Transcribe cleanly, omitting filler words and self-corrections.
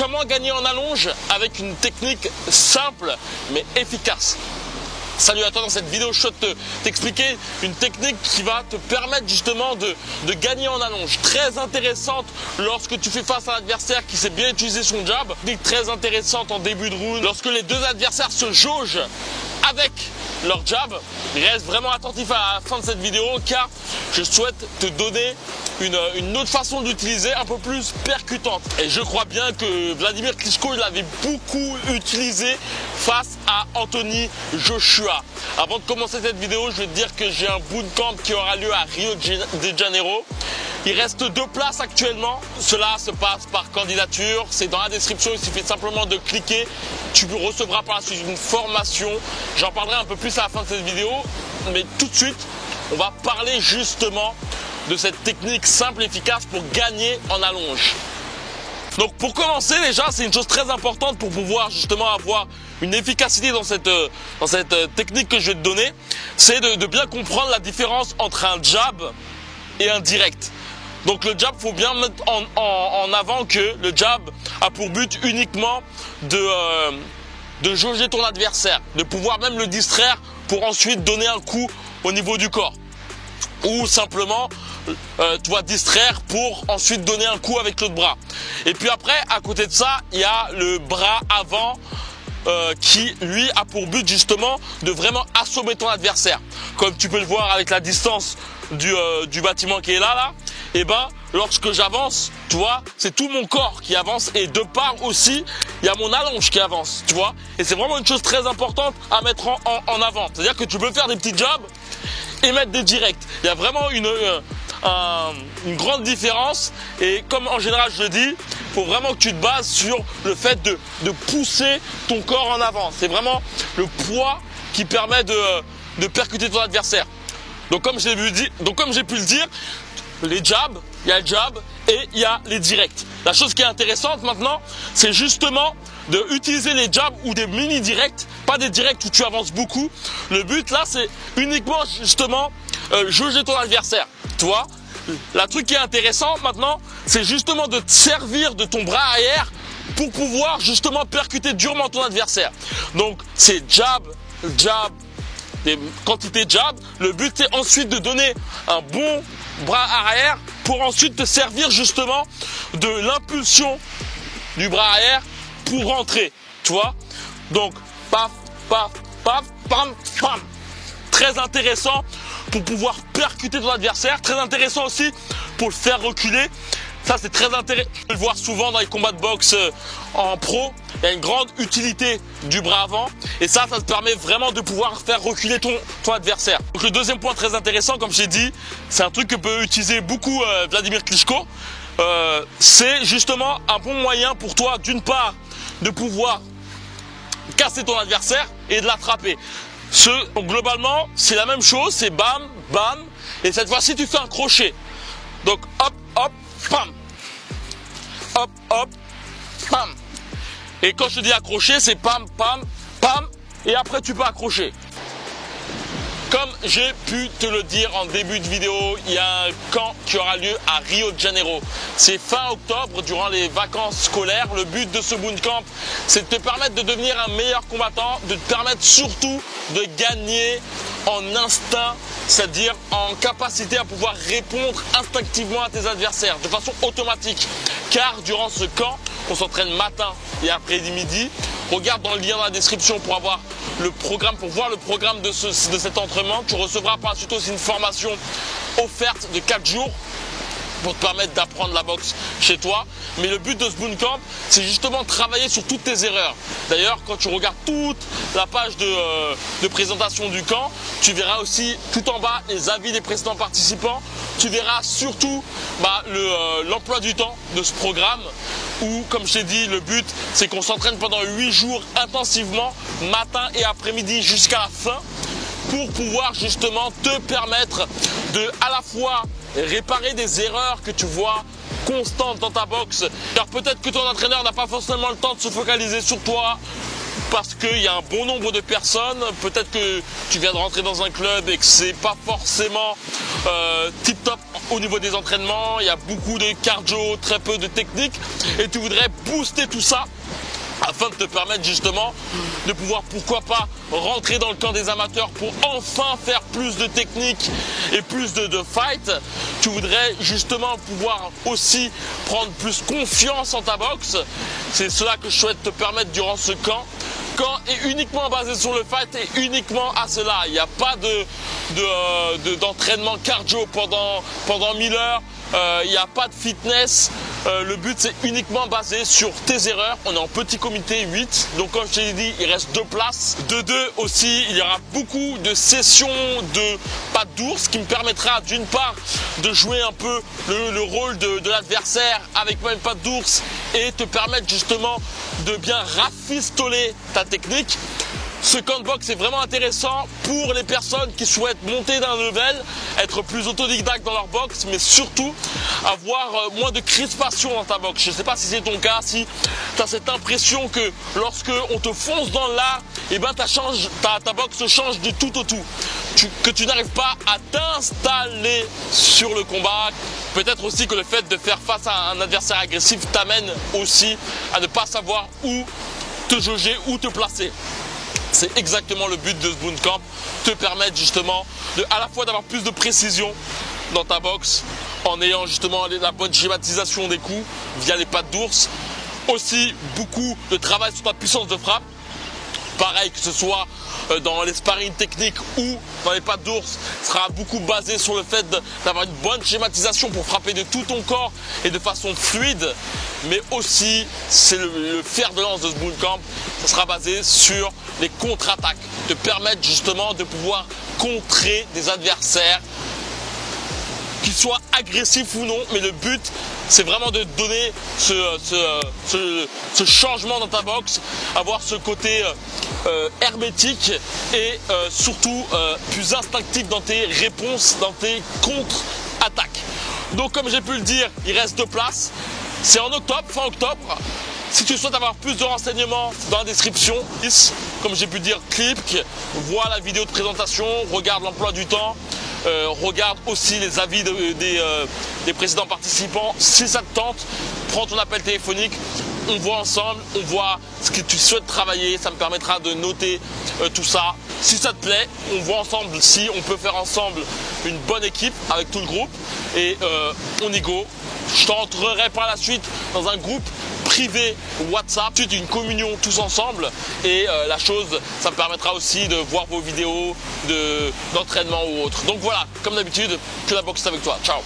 Comment gagner en allonge avec une technique simple mais efficace. Salut à toi, dans cette vidéo je souhaite t'expliquer une technique qui va te permettre justement de gagner en allonge. Très intéressante lorsque tu fais face à un adversaire qui sait bien utiliser son jab. Technique très intéressante en début de round. Lorsque les deux adversaires se jaugent avec leur jab. Reste vraiment attentif à la fin de cette vidéo car je souhaite te donner une autre façon d'utiliser un peu plus percutante. Et je crois bien que Vladimir Klitschko l'avait beaucoup utilisé face à Anthony Joshua. Avant de commencer cette vidéo, je vais te dire que j'ai un bootcamp qui aura lieu à Rio de Janeiro. Il reste 2 places actuellement. Cela se passe par candidature. C'est dans la description. Il suffit simplement de cliquer. Tu recevras par la suite une formation. J'en parlerai un peu plus à la fin de cette vidéo. Mais tout de suite, on va parler justement de cette technique simple et efficace pour gagner en allonge. Donc pour commencer déjà, c'est une chose très importante pour pouvoir justement avoir une efficacité dans cette technique que je vais te donner, c'est de bien comprendre la différence entre un jab et un direct. Donc le jab, faut bien mettre en avant que le jab a pour but uniquement de jauger ton adversaire, de pouvoir même le distraire pour ensuite donner un coup au niveau du corps. Ou simplement tu vas distraire pour ensuite donner un coup avec l'autre bras. Et puis après, à côté de ça, il y a le bras avant qui lui a pour but justement de vraiment assommer ton adversaire. Comme tu peux le voir avec la distance du bâtiment qui est là. Et ben lorsque j'avance, tu vois, c'est tout mon corps qui avance et de part aussi, il y a mon allonge qui avance, tu vois. Et c'est vraiment une chose très importante à mettre en avant. C'est-à-dire que tu peux faire des petits jabs et mettre des directs. Il y a vraiment une grande différence et comme en général je le dis, il faut vraiment que tu te bases sur le fait de pousser ton corps en avant. C'est vraiment le poids qui permet de percuter ton adversaire. Donc comme j'ai pu le dire, les jabs, il y a le jab et il y a les directs. La chose qui est intéressante maintenant, c'est justement de utiliser les jabs ou des mini directs, pas des directs où tu avances beaucoup. Le but là, c'est uniquement justement jauger ton adversaire. Tu vois, la truc qui est intéressant maintenant, c'est justement de te servir de ton bras arrière pour pouvoir justement percuter durement ton adversaire. Donc c'est jab, jab, des quantités de jab. Le but c'est ensuite de donner un bon bras arrière pour ensuite te servir justement de l'impulsion du bras arrière pour rentrer, tu vois. Donc paf, paf, paf, pam, pam. Très intéressant pour pouvoir percuter ton adversaire, très intéressant aussi pour le faire reculer. Ça c'est très intéressant, je peux le voir souvent dans les combats de boxe en pro, il y a une grande utilité du bras avant et ça te permet vraiment de pouvoir faire reculer ton adversaire. Donc le deuxième point très intéressant, comme j'ai dit, c'est un truc que peut utiliser beaucoup Vladimir Klitschko, c'est justement un bon moyen pour toi d'une part de pouvoir casser ton adversaire et de l'attraper. Donc globalement c'est la même chose, c'est bam, bam et cette fois-ci tu fais un crochet. Donc hop, hop, pam, hop, hop, pam. Et quand je te dis accrocher, c'est pam, pam, pam, et après tu peux accrocher. Comme j'ai pu te le dire en début de vidéo, il y a un camp qui aura lieu à Rio de Janeiro. C'est fin octobre, durant les vacances scolaires. Le but de ce bootcamp, c'est de te permettre de devenir un meilleur combattant, de te permettre surtout de gagner en instinct, c'est-à-dire en capacité à pouvoir répondre instinctivement à tes adversaires de façon automatique. Car durant ce camp, on s'entraîne matin et après-midi. Regarde dans le lien dans la description pour avoir le programme, pour voir le programme de cet entraînement. Tu recevras par la suite aussi une formation offerte de 4 jours pour te permettre d'apprendre la boxe chez toi. Mais le but de ce bootcamp, c'est justement de travailler sur toutes tes erreurs. D'ailleurs, quand tu regardes toute la page de présentation du camp, tu verras aussi tout en bas les avis des précédents participants. Tu verras surtout l'emploi du temps de ce programme où, comme je t'ai dit, le but, c'est qu'on s'entraîne pendant 8 jours intensivement, matin et après-midi jusqu'à la fin, pour pouvoir justement te permettre de à la fois réparer des erreurs que tu vois constantes dans ta boxe. Car peut-être que ton entraîneur n'a pas forcément le temps de se focaliser sur toi parce qu'il y a un bon nombre de personnes. Peut-être que tu viens de rentrer dans un club et que c'est pas forcément tip top au niveau des entraînements, il y a beaucoup de cardio, très peu de technique, et tu voudrais booster tout ça afin de te permettre justement de pouvoir, pourquoi pas, rentrer dans le camp des amateurs pour enfin faire plus de technique et plus de fight. Tu voudrais justement pouvoir aussi prendre plus confiance en ta boxe. C'est cela que je souhaite te permettre durant ce camp. Camp est uniquement basé sur le fight et uniquement à cela. Il n'y a pas d'entraînement cardio pendant 1000 heures. Il n'y a pas de fitness. Le but c'est uniquement basé sur tes erreurs. On est en petit comité 8, donc comme je t'ai dit, il reste 2 places. De 2 aussi, il y aura beaucoup de sessions de pattes d'ours qui me permettra d'une part de jouer un peu le rôle de l'adversaire avec même pattes d'ours et te permettre justement de bien rafistoler ta technique. Ce camp de boxe est vraiment intéressant pour les personnes qui souhaitent monter d'un level, être plus autodidacte dans leur boxe, mais surtout avoir moins de crispation dans ta boxe. Je ne sais pas si c'est ton cas, si tu as cette impression que lorsque on te fonce dans l'art, eh ben ta boxe change du tout au tout. Que tu n'arrives pas à t'installer sur le combat. Peut-être aussi que le fait de faire face à un adversaire agressif t'amène aussi à ne pas savoir où te jauger, où te placer. C'est exactement le but de ce bootcamp, te permettre justement à la fois d'avoir plus de précision dans ta boxe en ayant justement la bonne schématisation des coups via les pattes d'ours. Aussi beaucoup de travail sur ta puissance de frappe. Pareil, que ce soit dans les sparring techniques ou dans les pattes d'ours, sera beaucoup basé sur le fait d'avoir une bonne schématisation pour frapper de tout ton corps et de façon fluide. Mais aussi, c'est le fer de lance de ce bootcamp, ça sera basé sur les contre-attaques, te permettre justement de pouvoir contrer des adversaires, qu'ils soient agressifs ou non, mais le but c'est vraiment de donner ce changement dans ta boxe, avoir ce côté hermétique et surtout plus instinctif dans tes réponses, dans tes contre-attaques. Donc comme j'ai pu le dire, il reste 2 places, c'est en octobre, fin octobre. Si tu souhaites avoir plus de renseignements, dans la description, comme j'ai pu le dire, clique, vois la vidéo de présentation, regarde l'emploi du temps, regarde aussi les avis des précédents participants. Si ça te tente, prends ton appel téléphonique, on voit ensemble, on voit ce que tu souhaites travailler, ça me permettra de noter tout ça. Si ça te plaît, on voit ensemble si on peut faire ensemble une bonne équipe avec tout le groupe et on y go. Je t'entrerai par la suite dans un groupe privé WhatsApp, ensuite une communion tous ensemble et la chose, ça me permettra aussi de voir vos vidéos d'entraînement ou autre. Donc voilà, comme d'habitude, que la boxe est avec toi. Ciao.